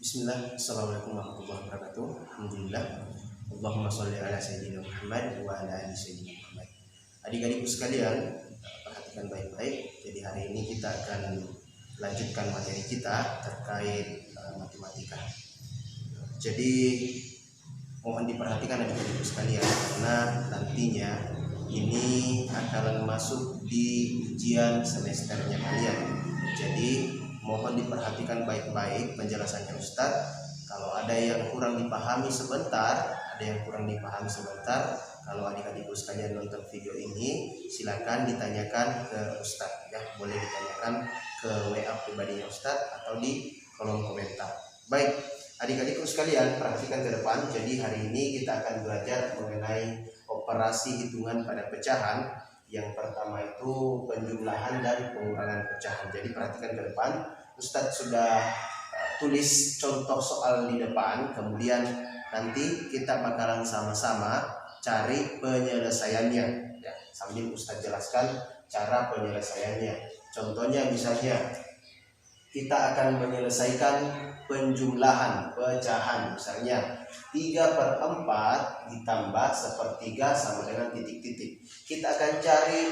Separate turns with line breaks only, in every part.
Bismillah, Assalamualaikum warahmatullahi wabarakatuh. Alhamdulillah. Allahumma sholli ala sayyidina Muhammad wa ala ali sayyidina Muhammad. Adik-adikku sekalian, perhatikan baik-baik. Jadi hari ini kita akan lanjutkan materi kita terkait matematika. Jadi mohon diperhatikan adik-adikku sekalian, karena nantinya ini akan masuk di ujian semesternya kalian. Jadi mohon diperhatikan baik-baik penjelasannya Ustadz. Kalau ada yang kurang dipahami sebentar, kalau adik-adikku sekalian nonton video ini, silakan ditanyakan ke Ustadz ya. Boleh ditanyakan ke WA pribadinya Ustadz atau di kolom komentar. Baik, adik-adikku sekalian perhatikan ke depan. Jadi hari ini kita akan belajar mengenai operasi hitungan pada pecahan. Yang pertama itu penjumlahan dan pengurangan pecahan. Jadi perhatikan ke depan. Ustadz sudah tulis contoh soal di depan. Kemudian nanti kita bakalan sama-sama cari penyelesaiannya ya, sambil Ustadz jelaskan cara penyelesaiannya. Contohnya misalnya kita akan menyelesaikan penjumlahan pecahan. Misalnya 3/4 ditambah 1/3 sama dengan titik-titik. Kita akan cari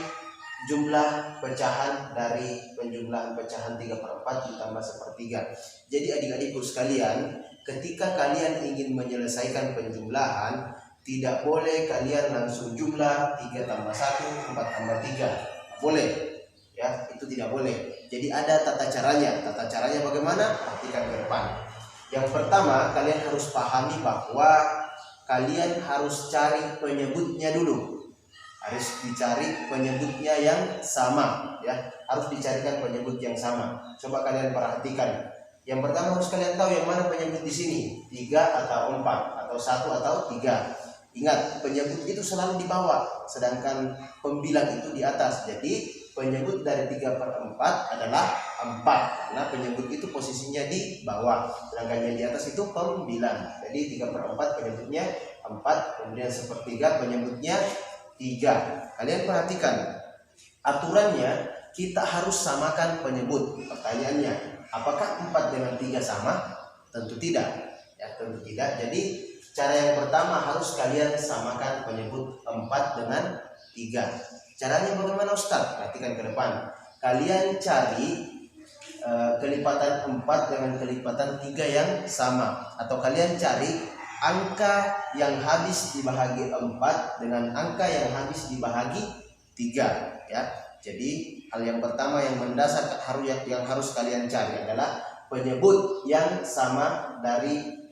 jumlah pecahan dari penjumlahan pecahan 3/4 ditambah 1/3. Jadi adik-adikku sekalian, ketika kalian ingin menyelesaikan penjumlahan, tidak boleh kalian langsung jumlah 3 tambah 1, 4 tambah 3. Boleh ya, itu tidak boleh. Jadi ada tata caranya. Tata caranya bagaimana? Perhatikan ke depan. Yang pertama, kalian harus pahami bahwa kalian harus cari penyebutnya dulu. Harus dicari penyebutnya yang sama ya. Harus dicarikan penyebut yang sama. Coba kalian perhatikan. Yang pertama harus kalian tahu yang mana penyebut di sini, 3 atau 4 atau 1 atau 3. Ingat, penyebut itu selalu di bawah, sedangkan pembilang itu di atas. Jadi penyebut dari 3/4 adalah 4, karena penyebut itu posisinya di bawah, sedangkan yang di atas itu pembilang. Jadi 3/4 penyebutnya 4, kemudian 1/3 penyebutnya 3. Kalian perhatikan aturannya, kita harus samakan penyebut. Pertanyaannya, apakah 4 dengan 3 sama? Tentu tidak ya, tentu tidak. Jadi cara yang pertama harus kalian samakan penyebut 4 dengan 3. Caranya bagaimana Ustaz? Perhatikan ke depan. Kalian cari kelipatan 4 dengan kelipatan 3 yang sama. Atau kalian cari angka yang habis dibahagi 4 dengan angka yang habis dibahagi 3 ya. Jadi hal yang pertama yang mendasar yang harus kalian cari adalah penyebut yang sama dari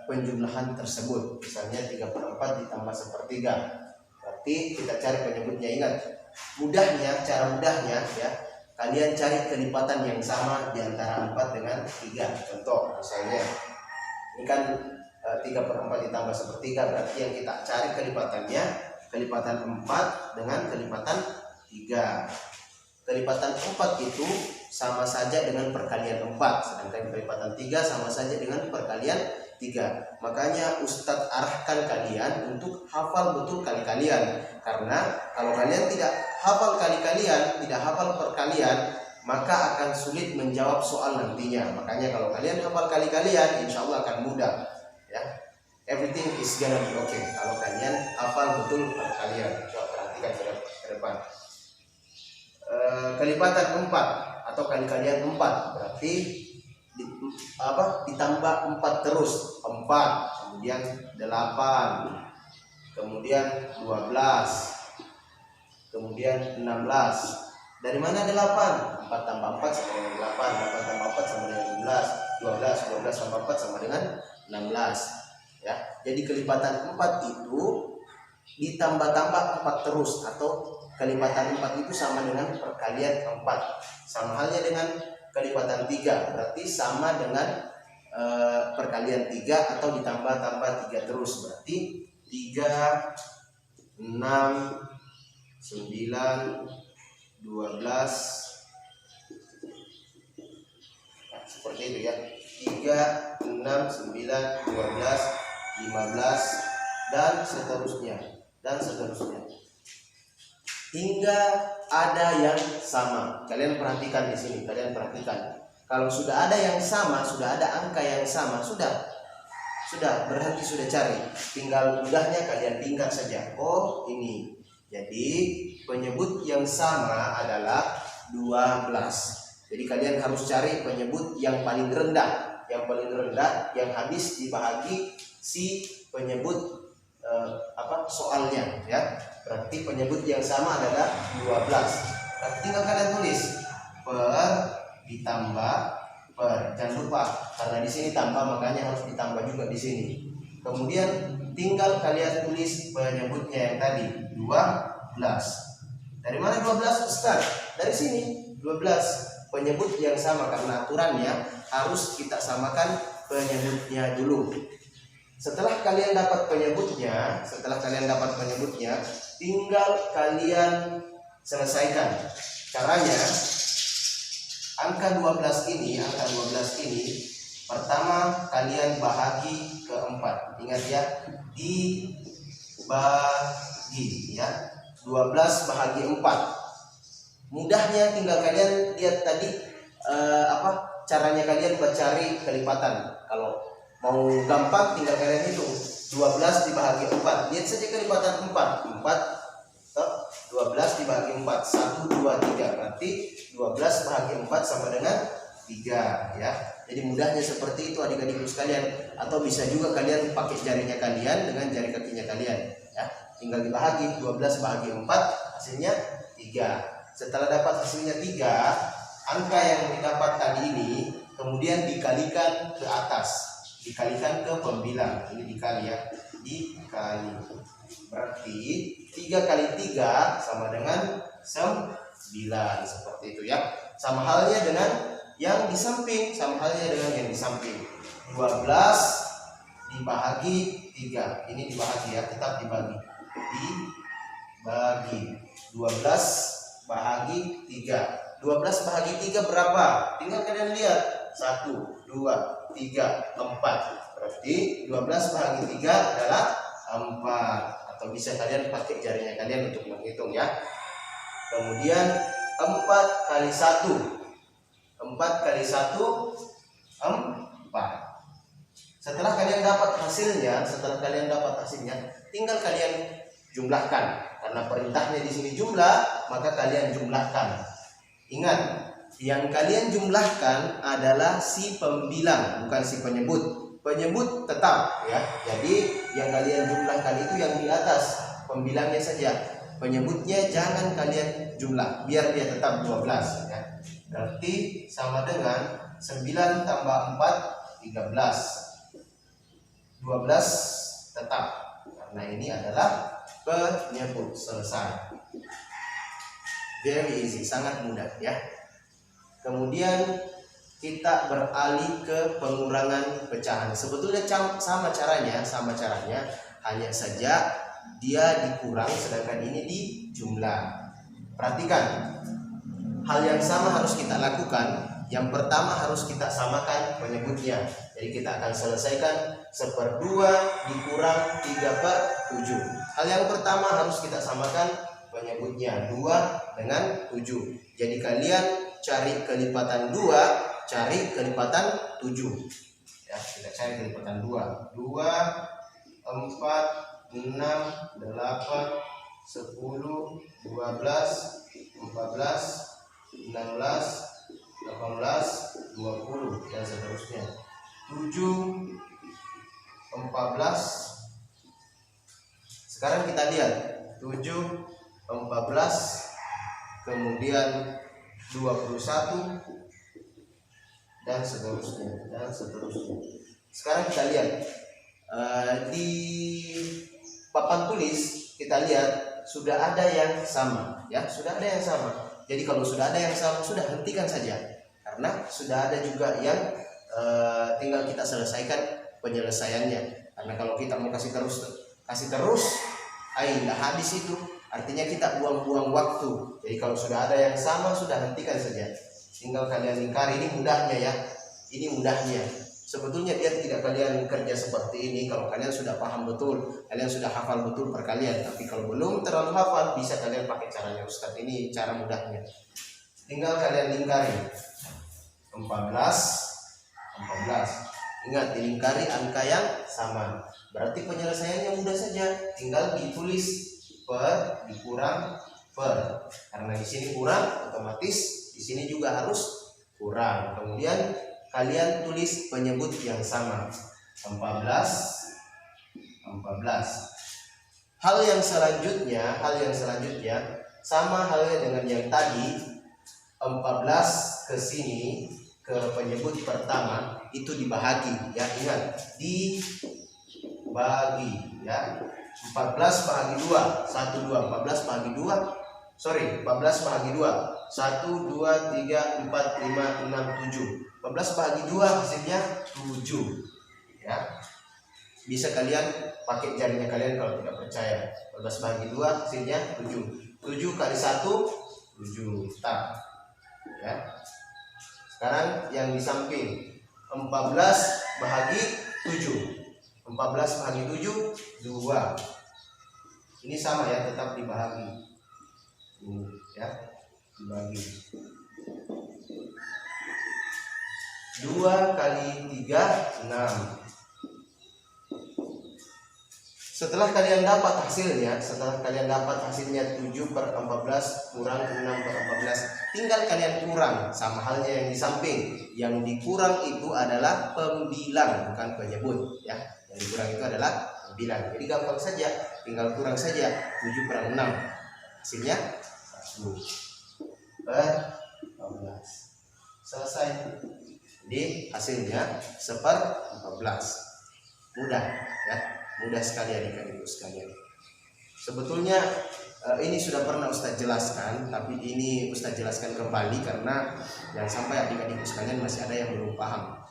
penjumlahan tersebut. Misalnya 3/4 ditambah 1/3. Berarti kita cari penyebutnya. Ingat, cara mudahnya ya, kalian cari kelipatan yang sama di antara 4 dengan 3. Contoh misalnya ini kan 3/4 ditambah 1/3, berarti yang kita cari kelipatannya kelipatan 4 dengan kelipatan 3. Kelipatan 4 itu sama saja dengan perkalian 4, sedangkan kelipatan 3 sama saja dengan perkalian 3. Makanya Ustadz arahkan kalian untuk hafal betul kali-kalian. Karena kalau kalian tidak hafal kali-kalian, tidak hafal perkalian, maka akan sulit menjawab soal nantinya. Makanya kalau kalian hafal kali-kalian, insya Allah akan mudah ya. Everything is gonna be okay kalau kalian hafal betul perkalian. Coba perhatikan ke depan. Kelipatan 4 atau kali-kalian 4 berarti ditambah 4 terus, 4, kemudian 8, kemudian 12, kemudian 16. Dari mana 8? 4 tambah 4 sama dengan 8, 8 tambah 4 sama dengan 12, 12 tambah 4 sama dengan 16 ya. Jadi kelipatan 4 itu ditambah-tambah 4 terus, atau kelipatan 4 itu sama dengan perkalian 4. Sama halnya dengan kelipatan 3, berarti sama dengan perkalian 3 atau ditambah-tambah 3 terus. Berarti 3, 6, 9, 12. Nah, seperti itu ya. 3, 6, 9, 12, 15 dan seterusnya. Hingga ada yang sama. Kalian perhatikan di sini, Kalau sudah ada yang sama, sudah ada angka yang sama, sudah berhenti, sudah cari. Tinggal mudahnya kalian tinggal saja. Oh ini. Jadi penyebut yang sama adalah 12. Jadi kalian harus cari penyebut yang paling rendah. Yang paling rendah yang habis dibahagi si penyebut soalnya ya. Berarti penyebut yang sama adalah 12. Nah, tinggal kalian tulis per ditambah per. Jangan lupa karena di sini tambah makanya harus ditambah juga di sini. Kemudian tinggal kalian tulis penyebutnya yang tadi 12. Dari mana 12 Ustaz? Dari sini 12 penyebut yang sama karena aturannya harus kita samakan penyebutnya dulu. Setelah kalian dapat penyebutnya, tinggal kalian selesaikan. Caranya angka 12 ini pertama kalian bahagi ke 4. Ingat ya, dibagi ya. 12 bahagi 4. Mudahnya tinggal kalian lihat tadi caranya kalian buat cari kelipatan. Kalau mau gampang tinggal kalian hitung 12 dibagi 4. Lihat saja kelipatan 4. 12 dibagi 4 1, 2, 3. Berarti 12 bahagi 4 sama dengan 3 ya. Jadi mudahnya seperti itu adik-adikku sekalian. Atau bisa juga kalian pakai jarinya kalian dengan jari kakinya kalian ya. Tinggal dibahagi 12 bahagi 4 hasilnya 3. Setelah dapat hasilnya 3, angka yang didapat tadi ini kemudian dikalikan ke atas. Dikalikan ke pembilang. Ini dikali ya. Dikali. Berarti 3 kali 3 sama dengan 9. Seperti itu ya. Sama halnya dengan yang di samping. 12 dibagi 3. Ini dibagi ya. Tetap dibagi. Dibagi 12 bahagi 3. 12 bahagi 3 berapa? Tinggal kalian lihat. 1, 2, 3, 4. Berarti 12 bahagi 3 adalah 4. Atau bisa kalian pakai jarinya kalian untuk menghitung ya. Kemudian 4 kali 1. 4 kali 1 4. Setelah kalian dapat hasilnya, tinggal kalian jumlahkan. Karena perintahnya di sini jumlah, maka kalian jumlahkan. Ingat, yang kalian jumlahkan adalah si pembilang, bukan si penyebut. Penyebut tetap ya. Jadi yang kalian jumlahkan itu yang di atas, pembilangnya saja. Penyebutnya jangan kalian jumlah, biar dia tetap 12 ya. Berarti sama dengan 9 tambah 4 13. 12 tetap karena ini adalah penyebut. Selesai. Very easy, sangat mudah ya. Kemudian kita beralih ke pengurangan pecahan. Sebetulnya sama caranya, hanya saja dia dikurang sedangkan ini dijumlah. Perhatikan, hal yang sama harus kita lakukan. Yang pertama harus kita samakan penyebutnya. Jadi kita akan selesaikan 1/2 dikurang 3/7. Hal yang pertama harus kita samakan penyebutnya 2 dengan 7. Jadi kalian cari kelipatan 2, cari kelipatan 7. Ya, kita cari kelipatan 2. 2, 4, 6, 8, 10, 12, 14, 16, 18, 20 dan seterusnya. 7, 14. Sekarang kita lihat 7, 14, kemudian 21 dan seterusnya. Sekarang kita lihat di papan tulis, kita lihat sudah ada yang sama ya, sudah ada yang sama. Jadi kalau sudah ada yang sama, sudah hentikan saja karena sudah ada juga yang tinggal kita selesaikan penyelesaiannya. Karena kalau kita mau kasih terus nggak habis itu, artinya kita buang-buang waktu. Jadi kalau sudah ada yang sama, sudah hentikan saja. Tinggal kalian lingkari. Ini mudahnya ya. Ini mudahnya. Sebetulnya biar tidak kalian kerja seperti ini, kalau kalian sudah paham betul, kalian sudah hafal betul perkalian. Tapi kalau belum terlalu hafal, bisa kalian pakai caranya Ustadz. Ini cara mudahnya. Tinggal kalian lingkari. Ingat, dilingkari angka yang sama. Berarti penyelesaiannya mudah saja, tinggal ditulis per dikurang per. Karena di sini kurang, otomatis di sini juga harus kurang. Kemudian kalian tulis penyebut yang sama. 14. Hal yang selanjutnya sama halnya dengan yang tadi. 14 ke sini ke penyebut pertama itu dibahagi ya, ingat dibagi ya. 14 bahagi 2 1 2 14 bahagi 2 14 bahagi 2 1 2 3 4 5 6 7 14 bahagi 2 hasilnya 7 ya. Bisa kalian pakai jarinya kalian kalau tidak percaya. 14 bahagi 2 hasilnya 7 kali 1 7 ya. Sekarang yang di samping 14 bahagi 7 bahagi 7 2. Ini sama ya, tetap dibahagi ya, dibagi 2 kali 3 6. Setelah kalian dapat hasilnya 7 per 14 kurang 6 per 14, tinggal kalian kurang. Sama halnya yang di samping, yang dikurang itu adalah pembilang bukan penyebut ya. Yang dikurang itu adalah pembilang. Jadi gampang saja, tinggal kurang saja 7 per 6, hasilnya 1 per 14. Selesai. Jadi hasilnya 1/14. Mudah ya. Mudah sekali adik-adikku sekalian. Sebetulnya ini sudah pernah Ustadz jelaskan, tapi ini Ustadz jelaskan kembali karena jangan sampai adik-adikku sekalian masih ada yang belum paham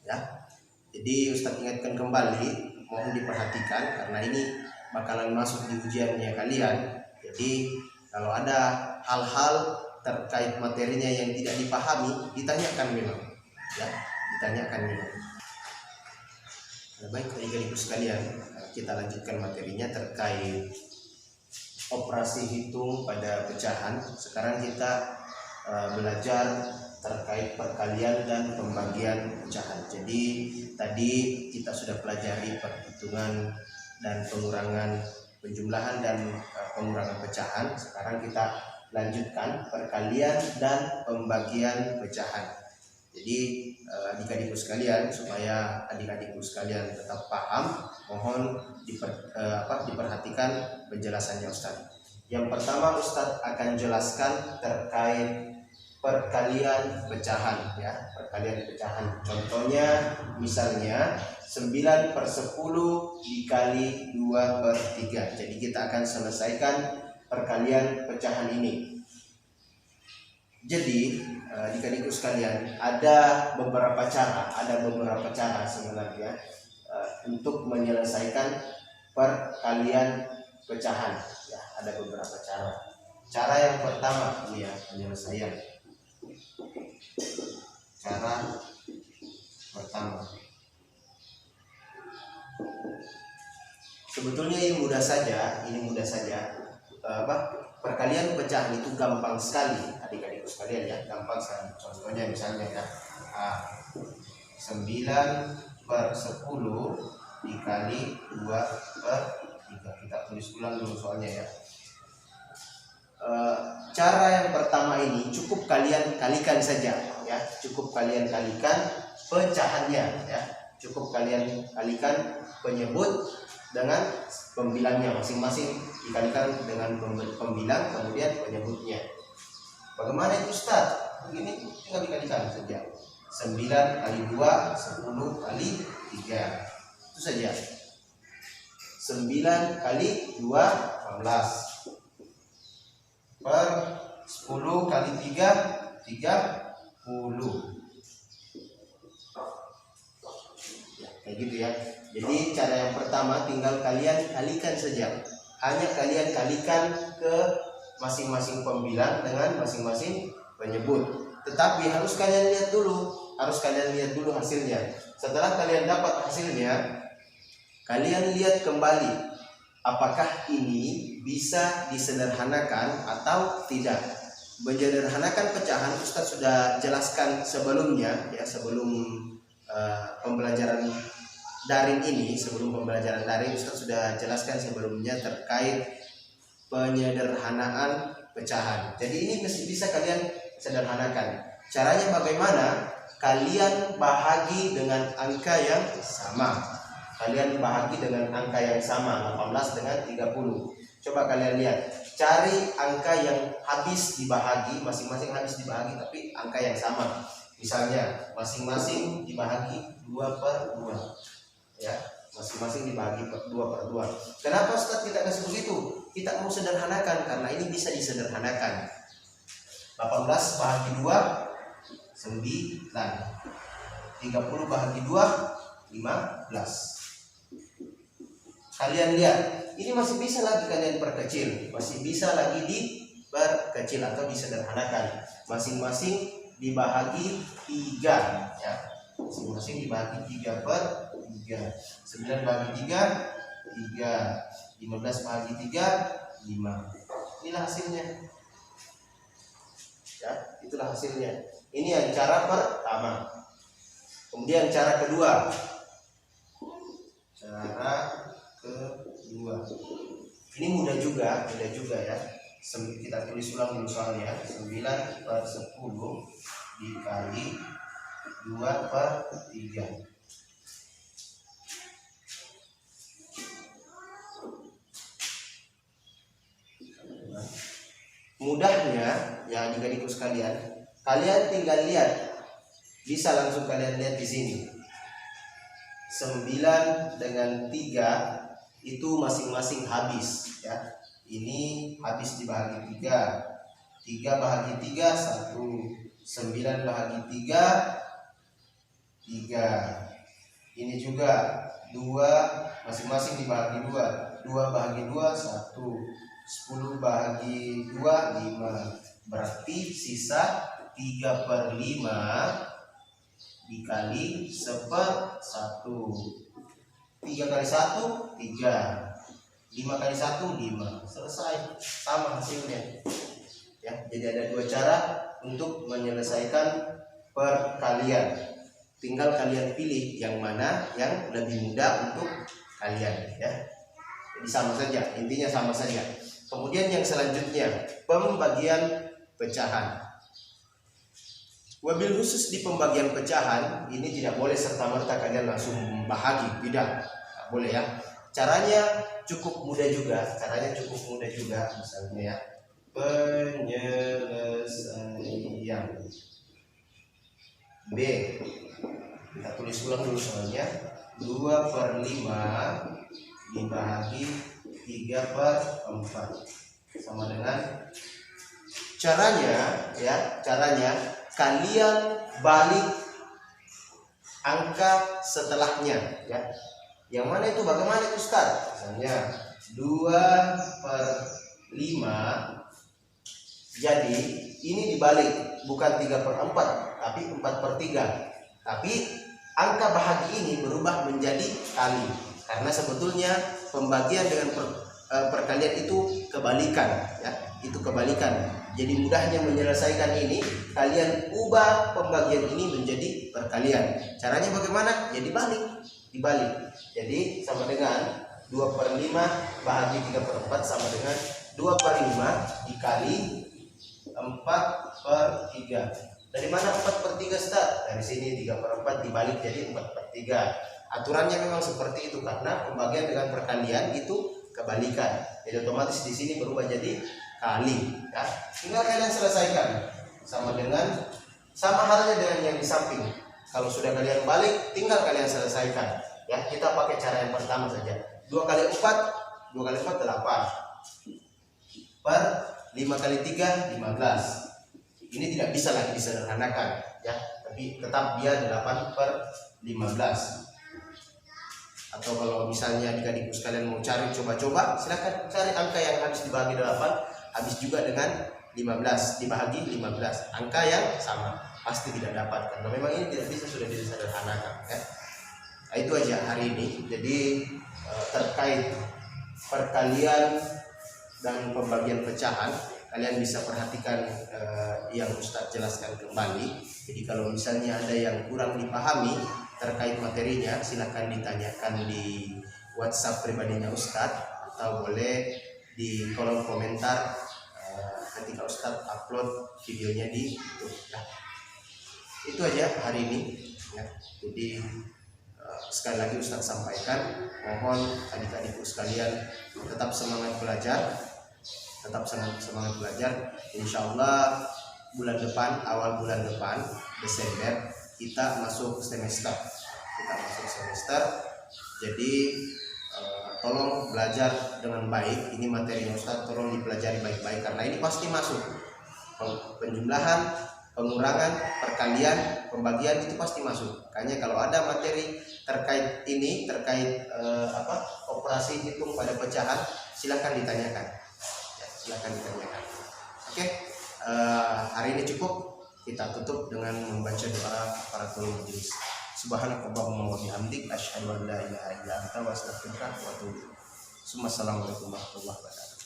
ya. Jadi Ustadz ingatkan kembali, mohon diperhatikan karena ini bakalan masuk di ujiannya kalian. Jadi kalau ada hal-hal terkait materinya yang tidak dipahami, ditanyakan memang ya, ditanyakan memang. Baik adik-adikku sekalian, kita lanjutkan materinya terkait operasi hitung pada pecahan. Sekarang kita belajar terkait perkalian dan pembagian pecahan. Jadi tadi kita sudah pelajari perhitungan dan pengurangan, penjumlahan dan pengurangan pecahan. Sekarang kita lanjutkan perkalian dan pembagian pecahan. Jadi adik-adikku sekalian, supaya adik-adikku sekalian tetap paham, mohon diperhatikan penjelasannya Ustadz. Yang pertama Ustadz akan jelaskan terkait perkalian pecahan ya, perkalian pecahan. Contohnya misalnya 9/10 dikali 2/3. Jadi kita akan selesaikan perkalian pecahan ini. Jadi adik-adikku sekalian, ada beberapa cara sebenarnya untuk menyelesaikan perkalian pecahan ya, ada beberapa cara. Cara yang pertama ini ya, penyelesaian. Cara pertama, sebetulnya ini mudah saja. Perkalian pecahan itu gampang sekali adik-adikku sekalian ya, gampang sekali. Contohnya misalnya ya, 9/10 dikali 2/3. Kita tulis ulang dulu soalnya ya. Cara yang pertama ini cukup kalian kalikan saja ya, cukup kalian kalikan pecahannya ya, cukup kalian kalikan penyebut dengan pembilangnya masing-masing, dikalikan dengan pembilang kemudian penyebutnya. Bagaimana itu Ustaz? Begini tinggal dikalikan saja. 9 kali 2 10 kali 3. Itu saja. 9 kali 2 14 per 10 kali 3 30. Ya, kayak gitu ya. Jadi cara yang pertama tinggal kalian kalikan saja. Hanya kalian kalikan ke masing-masing pembilang dengan masing-masing penyebut. Tetapi harus kalian lihat dulu hasilnya. Setelah kalian dapat hasilnya, kalian lihat kembali apakah ini bisa disederhanakan atau tidak. Menyederhanakan pecahan Ustadz sudah jelaskan sebelumnya ya, sebelum pembelajaran daring ini, Ustadz sudah jelaskan sebelumnya terkait penyederhanaan pecahan. Jadi ini mesti bisa kalian sederhanakan. Caranya bagaimana? Kalian bahagi dengan angka yang sama. Kalian bahagi dengan angka yang sama, 18 dengan 30. Coba kalian lihat, cari angka yang habis dibahagi, masing-masing habis dibahagi tapi angka yang sama. Misalnya masing-masing dibahagi 2/2 ya, masing-masing dibahagi 2/2. Kenapa Ustaz tidak kasih begitu? Kita mau sederhanakan karena ini bisa disederhanakan. 18 bahagi 2 9, 30 bahagi 2 15. Kalian lihat, ini masih bisa lagi kalian perkecil, masih bisa lagi diperkecil atau disederhanakan. Masing-masing dibahagi 3 ya. Masing-masing dibahagi 3/3. 9 bahagi 3 3, 15 bahagi 3 5. Inilah hasilnya. Ya, itulah hasilnya. Ini yang cara pertama. Kemudian cara kedua. Ini mudah juga ya. Kita tulis ulang dulu soalnya. 9/10 dikali 2/3. Mudahnya ya adik-adikku sekalian, kalian tinggal lihat. Bisa langsung kalian lihat di sini. 9 dengan 3 itu masing-masing habis ya. Ini habis dibahagi 3. 3 bahagi 3 1. 9 bahagi 3 3. Ini juga 2 masing-masing dibahagi 2. 2 bahagi 2 1. 10 bahagi 2 5. Berarti sisa 3/5 dikali 1/1. 3 kali 1 3. 5 kali 1 5. Selesai, sama hasilnya ya. Jadi ada 2 cara untuk menyelesaikan perkalian. Tinggal kalian pilih yang mana yang lebih mudah untuk kalian ya. Jadi sama saja, intinya sama saja. Kemudian yang selanjutnya, pembagian pecahan. Wabil khusus di pembagian pecahan ini tidak boleh serta-merta kalian langsung bahagi, tidak boleh ya. Caranya cukup mudah juga, misalnya ya. Penyelesaian B, kita tulis ulang dulu soalnya. 2/5 dibahagi 3/4 sama dengan, caranya kalian balik angka setelahnya ya. Yang mana itu, bagaimana itu Ustaz? Misalnya 2/5, jadi ini dibalik, bukan 3/4 tapi 4/3. Tapi angka bahagi ini berubah menjadi kali, karena sebetulnya pembagian dengan perkalian itu kebalikan ya, itu kebalikan. Jadi mudahnya menyelesaikan ini, kalian ubah pembagian ini menjadi perkalian. Caranya bagaimana? Ya dibalik. Jadi sama dengan 2/5 bahagi 3/4 sama dengan 2/5 dikali 4/3. Dari mana 4/3 Ustaz? Dari sini 3/4 dibalik jadi 4/3. Aturannya memang seperti itu karena pembagian dengan perkalian itu kebalikan. Jadi otomatis di sini berubah jadi kali ya. Tinggal kalian selesaikan. Sama halnya dengan yang di samping. Kalau sudah kalian balik, tinggal kalian selesaikan ya. Kita pakai cara yang pertama saja. 2 kali 4 8 per 5 kali 3 15. Ini tidak bisa lagi disederhanakan ya, tapi tetap dia 8/15. Atau kalau misalnya adik-adik sekalian mau cari, coba-coba silakan cari angka yang habis dibagi 8 habis juga dengan 15 dibagi 15, angka yang sama pasti tidak dapat karena memang ini tidak bisa, sudah disederhanakan ya. Nah, itu aja hari ini. Jadi terkait perkalian dan pembagian pecahan kalian bisa perhatikan yang Ustadz jelaskan kembali. Jadi kalau misalnya ada yang kurang dipahami terkait materinya, silahkan ditanyakan di WhatsApp pribadinya Ustadz atau boleh di kolom komentar ketika Ustadz upload videonya di YouTube. Ya. Itu aja hari ini. Ya. Jadi sekali lagi Ustadz sampaikan, mohon adik-adikku sekalian tetap semangat belajar, Insya Allah awal bulan depan Desember kita masuk semester. Jadi tolong belajar dengan baik. Ini materi Ustadz, tolong dipelajari baik-baik karena ini pasti masuk. Penjumlahan, pengurangan, perkalian, pembagian itu pasti masuk. Makanya kalau ada materi terkait operasi hitung pada pecahan, silakan ditanyakan. Oke, hari ini cukup. Kita tutup dengan membaca doa kafaratul majelis. Subhanakallahumma wa bihamdik asyhadu an la ilaha illa anta wa astaghfiruka wa atubu ilaik. Assalamualaikum warahmatullahi wabarakatuh.